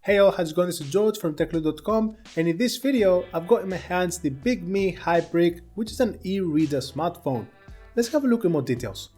Hey all, how's it going? This is George from TechLunar.com, and in this video I've got in my hands the Bigme Hibreak, which is an e-reader smartphone. Let's have a look at more details.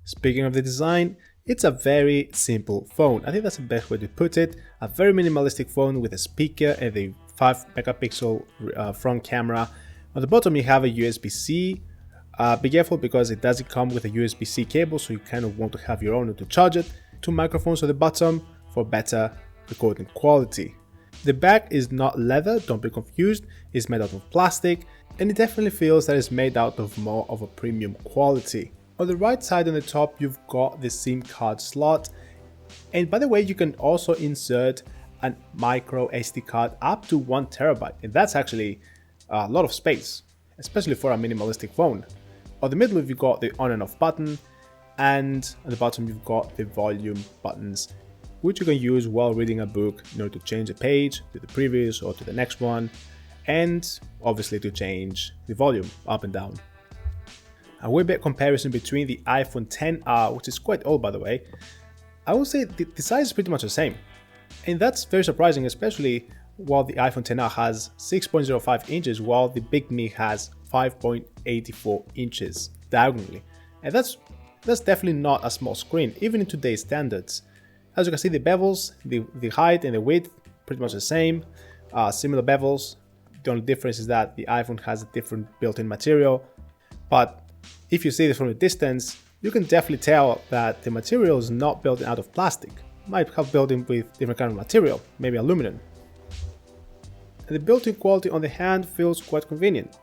Speaking of the design, it's a very simple phone. I think that's the best way to put it. A very minimalistic phone with a speaker and a 5 megapixel front camera. On the bottom you have a USB-C. Be careful because it doesn't come with a USB-C cable, so you kind of want to have your own to charge it. 2 microphones at the bottom for better recording quality. The back is not leather, don't be confused. It's made out of plastic, and it definitely feels that it's made out of more of a premium quality. On the right side on the top, you've got the SIM card slot. And by the way, you can also insert a micro SD card up to 1 terabyte. And that's actually a lot of space, especially for a minimalistic phone. On the middle, you've got the on and off button. And at the bottom, you've got the volume buttons, which you can use while reading a book in order to change a page to the previous or to the next one. And obviously to change the volume up and down. A way back comparison between the iPhone XR, which is quite old by the way, I would say the size is pretty much the same. And that's very surprising, especially while the iPhone XR has 6.05 inches while the Bigme has 5.84 inches diagonally. And that's definitely not a small screen, even in today's standards. As you can see, the bevels, the height and the width, pretty much the same, similar bevels. The only difference is that the iPhone has a different built-in material, but if you see this from a distance, you can definitely tell that the material is not built out of plastic. It might have built in with different kind of material, maybe aluminum. And the built-in quality on the hand feels quite convenient.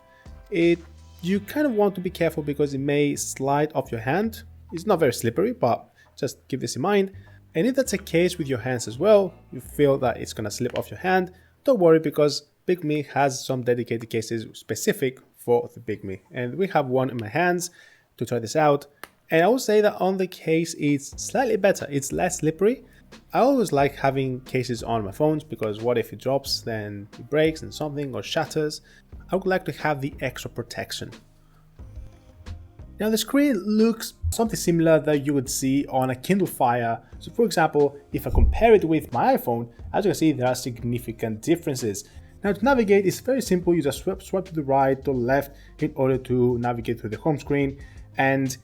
You kind of want to be careful because it may slide off your hand. It's not very slippery, but just keep this in mind. And if that's the case with your hands as well, you feel that it's gonna slip off your hand, don't worry because Bigme has some dedicated cases specific for the Bigme, and we have one in my hands to try this out. And I would say that on the case it's slightly better, it's less slippery. I always like having cases on my phones because what if it drops, then it breaks and something or shatters. I would like to have the extra protection. Now the screen looks something similar that you would see on a Kindle Fire. So for example, if I compare it with my iPhone, as you can see there are significant differences. Now to navigate, it's very simple. You just swipe to the right or left in order to navigate through the home screen. And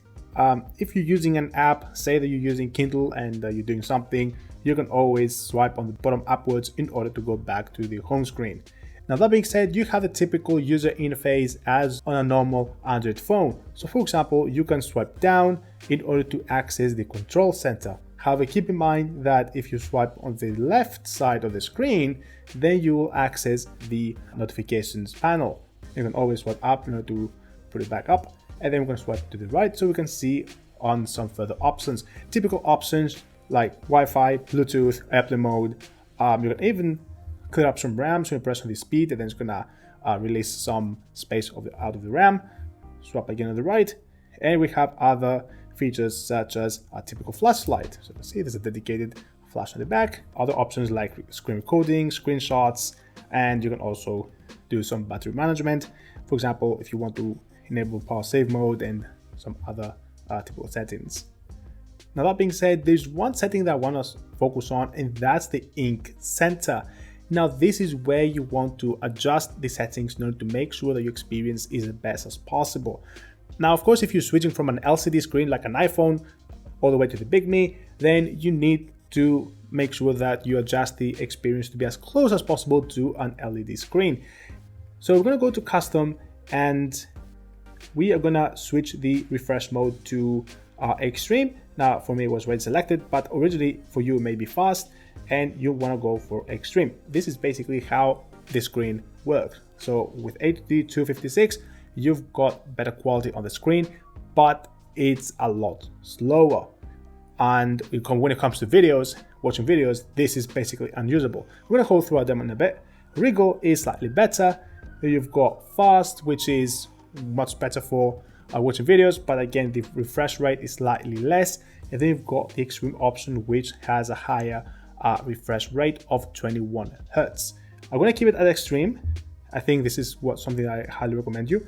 if you're using an app, say that you're using Kindle and you're doing something, you can always swipe on the bottom upwards in order to go back to the home screen. Now that being said, you have the typical user interface as on a normal Android phone. So for example, you can swipe down in order to access the control center. However, keep in mind that if you swipe on the left side of the screen, then you will access the notifications panel. You can always swipe up in order to put it back up, and then we're going to swipe to the right so we can see on some further options. Typical options like Wi-Fi, Bluetooth, airplane mode. You can even clear up some RAM, so you press on the speed, and then it's going to release some space out of the RAM. Swap again on the right, and we have other features such as a typical flashlight. So you can see there's a dedicated flash on the back. Other options like screen recording, screenshots, and you can also do some battery management. For example, if you want to enable power save mode and some other typical settings. Now that being said, there's one setting that I want to focus on, and that's the ink center. Now this is where you want to adjust the settings in order to make sure that your experience is the best as possible. Now, of course, if you're switching from an LCD screen like an iPhone all the way to the Bigme, then you need to make sure that you adjust the experience to be as close as possible to an LED screen. So we're gonna go to custom, and we are gonna switch the refresh mode to extreme. Now for me it was already selected, but originally for you it may be fast, and you wanna go for extreme. This is basically how the screen works. So with HD 256, you've got better quality on the screen, but it's a lot slower. And when it comes to videos, watching videos, this is basically unusable. We're gonna go through our demo in a bit. Wriggle is slightly better. You've got fast, which is much better for watching videos, but again, the refresh rate is slightly less. And then you've got the extreme option, which has a higher refresh rate of 21 Hertz. I'm gonna keep it at extreme. I think this is something I highly recommend you.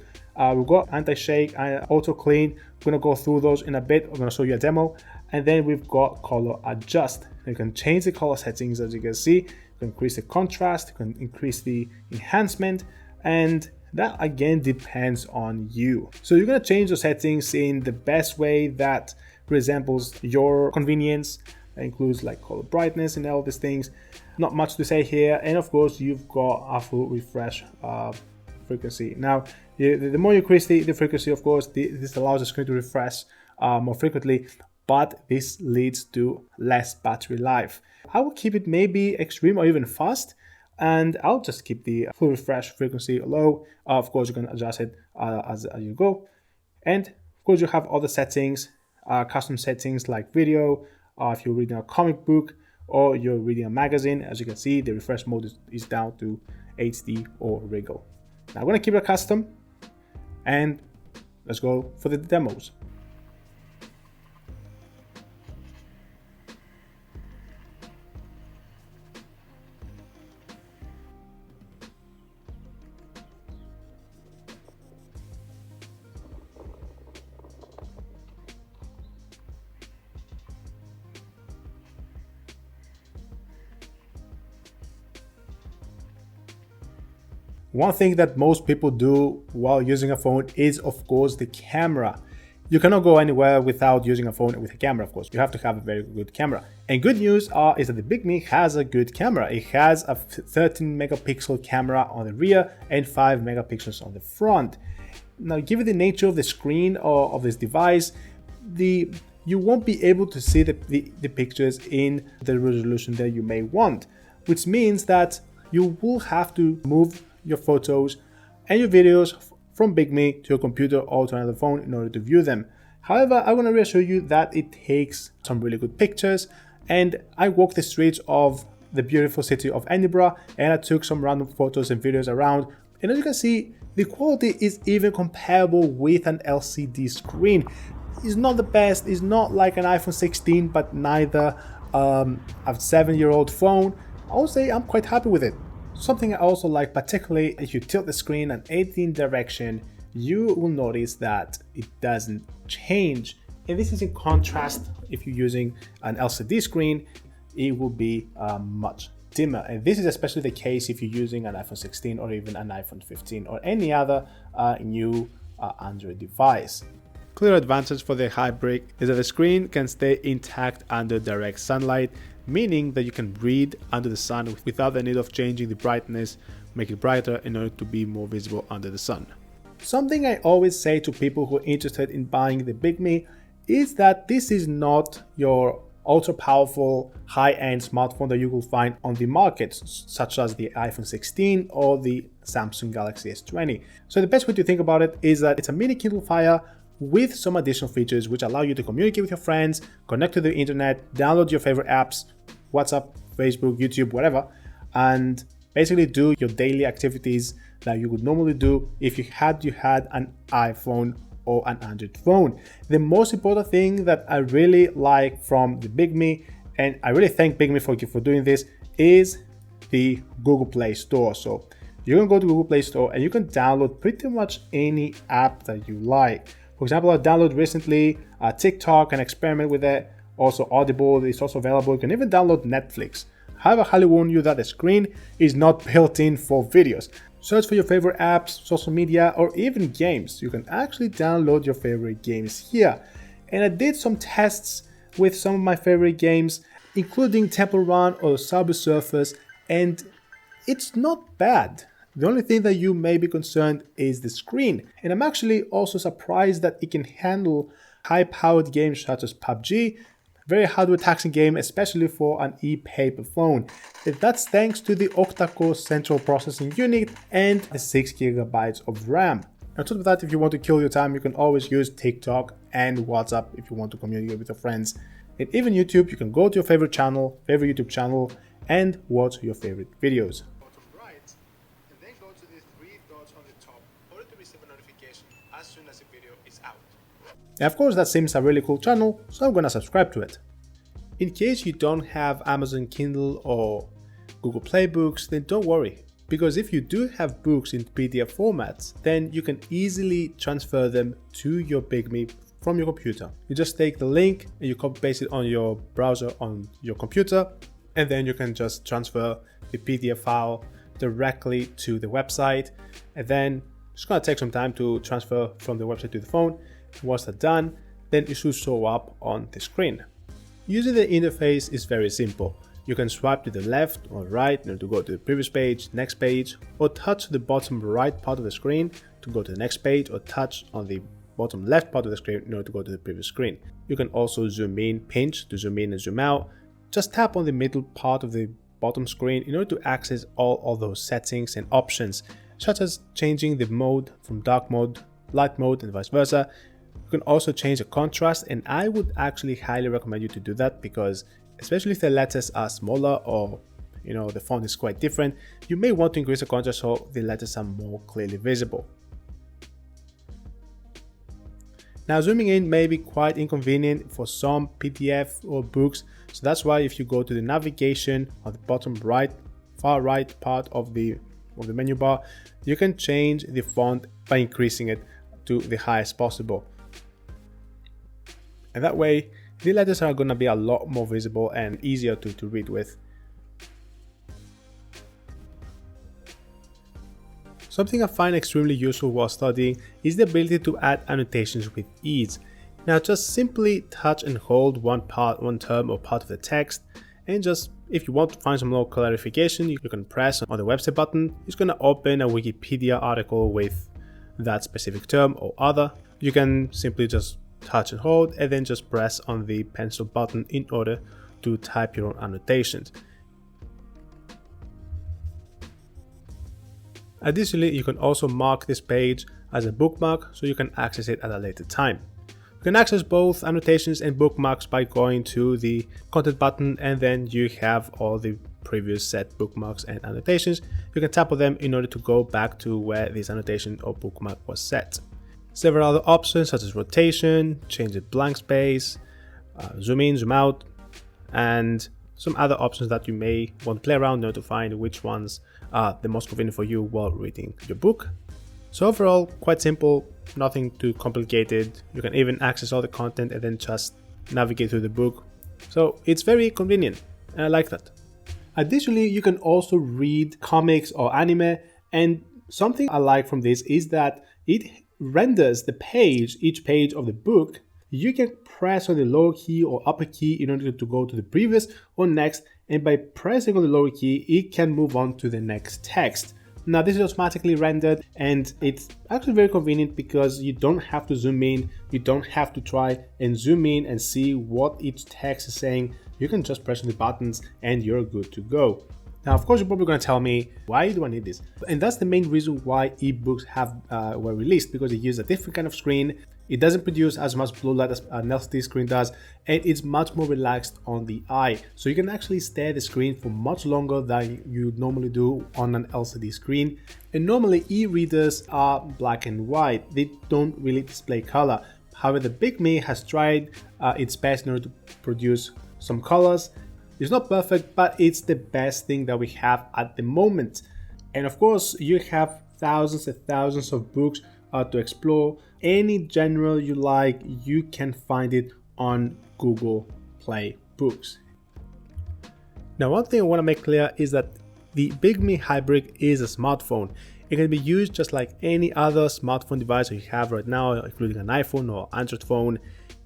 We've got anti-shake and auto clean. We're gonna go through those in a bit. I'm gonna show you a demo. And then we've got color adjust. You can change the color settings, as you can see. You can increase the contrast, you can increase the enhancement, and that again depends on you. So you're gonna change the settings in the best way that resembles your convenience. That includes like color brightness and all these things. Not much to say here. And of course, you've got a full refresh frequency. Now, the more you increase the frequency, of course, this allows the screen to refresh more frequently, but this leads to less battery life. I will keep it maybe extreme or even fast, and I'll just keep the full refresh frequency low. Of course, you can adjust it as you go. And of course, you have other settings, custom settings like video, if you're reading a comic book or you're reading a magazine. As you can see, the refresh mode is down to HD or Wriggle. Now I'm gonna keep it custom, and let's go for the demos. One thing that most people do while using a phone is, of course, the camera. You cannot go anywhere without using a phone with a camera, of course. You have to have a very good camera. And good news is that the Bigme has a good camera. It has a 13 megapixel camera on the rear and 5 megapixels on the front. Now, given the nature of the screen or of this device, you won't be able to see the pictures in the resolution that you may want, which means that you will have to move your photos and your videos from Bigme to your computer or to another phone in order to view them. However, I want to reassure you that it takes some really good pictures, and I walked the streets of the beautiful city of Edinburgh and I took some random photos and videos around, and as you can see, the quality is even comparable with an LCD screen. It's not the best, it's not like an iPhone 16, but neither a 7-year-old phone. I would say I'm quite happy with it. Something I also like, particularly if you tilt the screen an 18 direction, you will notice that it doesn't change. And this is in contrast, if you're using an LCD screen, it will be much dimmer. And this is especially the case if you're using an iPhone 16 or even an iPhone 15 or any other new Android device. Clear advantage for the Hibreak is that the screen can stay intact under direct sunlight, meaning that you can read under the sun without the need of changing the brightness, make it brighter in order to be more visible under the sun. Something I always say to people who are interested in buying the Bigme is that this is not your ultra powerful high-end smartphone that you will find on the market, such as the iPhone 16 or the Samsung Galaxy S20. So the best way to think about it is that it's a mini Kindle Fire with some additional features which allow you to communicate with your friends, connect to the internet, download your favorite apps, WhatsApp, Facebook, YouTube, whatever, and basically do your daily activities that you would normally do if you had an iPhone or an Android phone. The most important thing that I really like from the Bigme, and I really thank Bigme for doing this, is the Google Play Store. So you can go to Google Play Store and you can download pretty much any app that you like. For example, I downloaded recently TikTok and experiment with it. Also Audible is also available. You can even download Netflix. However, I highly warn you that the screen is not built in for videos. Search for your favorite apps, social media, or even games. You can actually download your favorite games here. And I did some tests with some of my favorite games. including Temple Run or Subway Surfers, and it's not bad. The only thing that you may be concerned is the screen, and I'm actually also surprised that it can handle high-powered games such as PUBG, very hardware-taxing game, especially for an e-paper phone. That's thanks to the octa-core central processing unit and the 6GB of RAM. On top of that, if you want to kill your time, you can always use TikTok and WhatsApp if you want to communicate with your friends. And even YouTube, you can go to your favorite YouTube channel, and watch your favorite videos. Bottom right, and then go to the three dots on the top in order to receive a notification as soon as the video is out. And of course, that seems a really cool channel, so I'm gonna subscribe to it. In case you don't have Amazon Kindle or Google Play Books, then don't worry, because if you do have books in PDF formats, then you can easily transfer them to your Bigme from your computer. You just take the link and you copy paste it on your browser on your computer, and then you can just transfer the PDF file directly to the website, and then it's gonna take some time to transfer from the website to the phone. Once that's done, then it should show up on the screen. Using the interface is very simple. You can swipe to the left or right in order to go to the previous page, next page, or touch the bottom right part of the screen to go to the next page, or touch on the bottom left part of the screen in order to go to the previous screen. You can also zoom in, pinch to zoom in and zoom out. Just tap on the middle part of the bottom screen in order to access all of those settings and options, such as changing the mode from dark mode, light mode, and vice versa. You can also change the contrast, and I would actually highly recommend you to do that, because especially if the letters are smaller or the font is quite different, you may want to increase the contrast so the letters are more clearly visible. Now, zooming in may be quite inconvenient for some PDF or books, so that's why if you go to the navigation on the bottom right, far right part of the menu bar, you can change the font by increasing it to the highest possible. And that way, the letters are going to be a lot more visible and easier to read with. Something I find extremely useful while studying is the ability to add annotations with ease. Now, just simply touch and hold one term or part of the text, and just if you want to find some more clarification, you can press on the website button. It's going to open a Wikipedia article with that specific term or other. You can simply just touch and hold, and then just press on the pencil button in order to type your own annotations. Additionally, you can also mark this page as a bookmark so you can access it at a later time. You can access both annotations and bookmarks by going to the content button, and then you have all the previous set bookmarks and annotations. You can tap on them in order to go back to where this annotation or bookmark was set. Several other options such as rotation, change the blank space, zoom in, zoom out, and some other options that you may want to play around in order to find which ones are the most convenient for you while reading your book. So overall, quite simple, nothing too complicated. You can even access all the content and then just navigate through the book. So it's very convenient, and I like that. Additionally, you can also read comics or anime, and something I like from this is that it renders each page of the book. You can press on the lower key or upper key in order to go to the previous or next, and by pressing on the lower key, it can move on to the next text. Now, this is automatically rendered, and it's actually very convenient because you don't have to zoom in, you don't have to try and zoom in and see what each text is saying. You can just press on the buttons and you're good to go. Now, of course, you're probably going to tell me, why do I need this? And that's the main reason why ebooks were released, because they use a different kind of screen. It doesn't produce as much blue light as an LCD screen does, and it's much more relaxed on the eye. So you can actually stare at the screen for much longer than you normally do on an LCD screen. And normally e-readers are black and white. They don't really display color. However, the Bigme has tried its best in order to produce some colors. It's not perfect, but it's the best thing that we have at the moment. And of course, you have thousands and thousands of books to explore. Any genre you like, you can find it on Google Play Books. Now, one thing I want to make clear is that the Bigme Hibreak is a smartphone. It can be used just like any other smartphone device you have right now, including an iPhone or Android phone.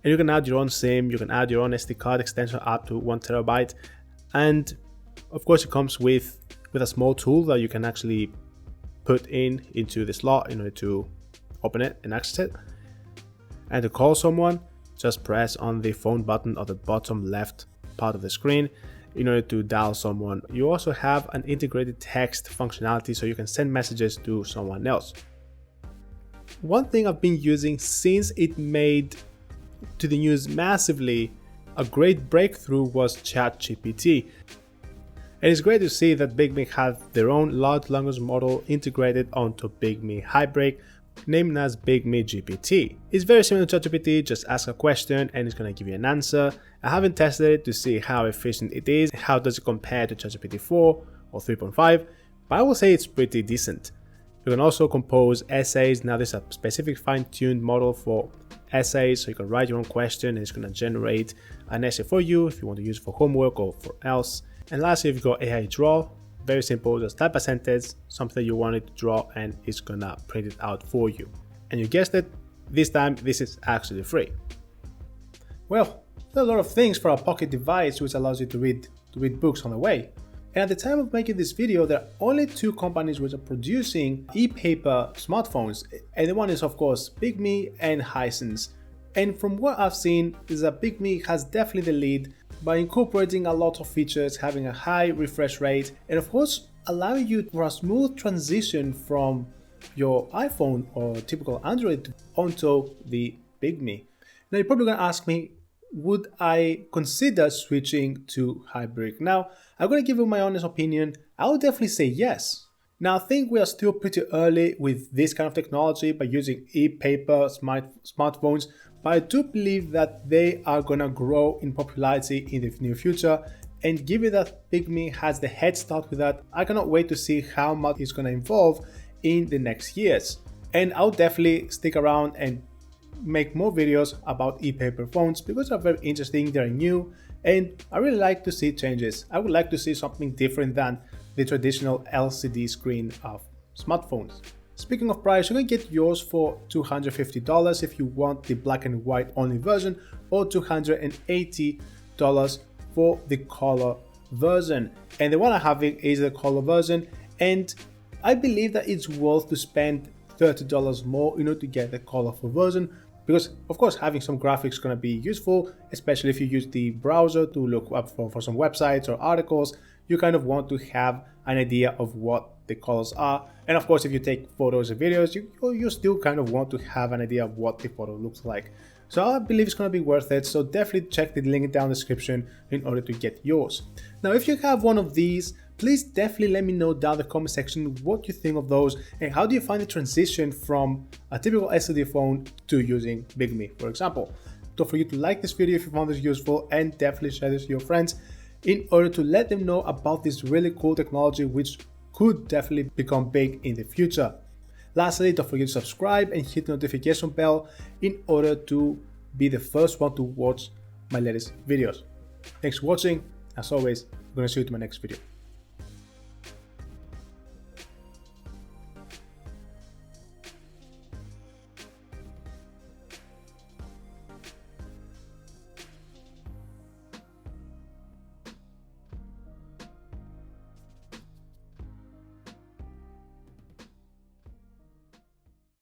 And you can add your own SIM, you can add your own SD card extension up to 1 terabyte. And of course it comes with a small tool that you can actually put into the slot in order to open it and access it. And to call someone, just press on the phone button at the bottom left part of the screen in order to dial someone. You also have an integrated text functionality so you can send messages to someone else. One thing I've been using since it made to the news massively, a great breakthrough was ChatGPT. And it's great to see that Bigme have their own large language model integrated onto Bigme Hibreak, named as Bigme GPT. It's very similar to ChatGPT, just ask a question and it's going to give you an answer. I haven't tested it to see how efficient it is, how does it compare to ChatGPT 4 or 3.5, but I will say it's pretty decent. You can also compose essays. Now there's a specific fine-tuned model for essays, so you can write your own question and it's going to generate an essay for you if you want to use it for homework or for else. And lastly, you've got AI Draw. Very simple, just type a sentence, something you want it to draw, and it's gonna print it out for you. And you guessed it, this time this is actually free. Well, there are a lot of things for a pocket device which allows you to read books on the way. And at the time of making this video, there are only 2 companies which are producing e-paper smartphones. And the one is of course Bigme and Hisense. And from what I've seen is that Bigme has definitely the lead by incorporating a lot of features, having a high refresh rate, and of course allowing you for a smooth transition from your iPhone or typical Android onto the Bigme. Now you're probably going to ask me, would I consider switching to Hibreak? Now I'm going to give you my honest opinion. I would definitely say yes. Now I think we are still pretty early with this kind of technology by using e-paper smartphones, but I do believe that they are gonna grow in popularity in the near future. And given that Bigme has the head start with that, I cannot wait to see how much it's gonna evolve in the next years. And I'll definitely stick around and make more videos about e-paper phones because they're very interesting, they're new, and I really like to see changes. I would like to see something different than the traditional LCD screen of smartphones. Speaking of price, you can get yours for $250 if you want the black and white only version, or $280 for the color version. And the one I have is the color version, and I believe that it's worth to spend $30 more in order to get the colorful version, because of course having some graphics is going to be useful, especially if you use the browser to look up for some websites or articles. You kind of want to have an idea of what the colors are, and of course if you take photos and videos, you still kind of want to have an idea of what the photo looks like. So I believe it's going to be worth it, so definitely check the link down in the description in order to get yours. Now if you have one of these, please definitely let me know down in the comment section what you think of those and how do you find the transition from a typical LCD phone to using Bigme, for example. Don't forget to like this video if you found this useful, and definitely share this with your friends in order to let them know about this really cool technology which could definitely become big in the future. Lastly, don't forget to subscribe and hit the notification bell in order to be the first one to watch my latest videos. Thanks for watching. As always, I'm going to see you in my next video.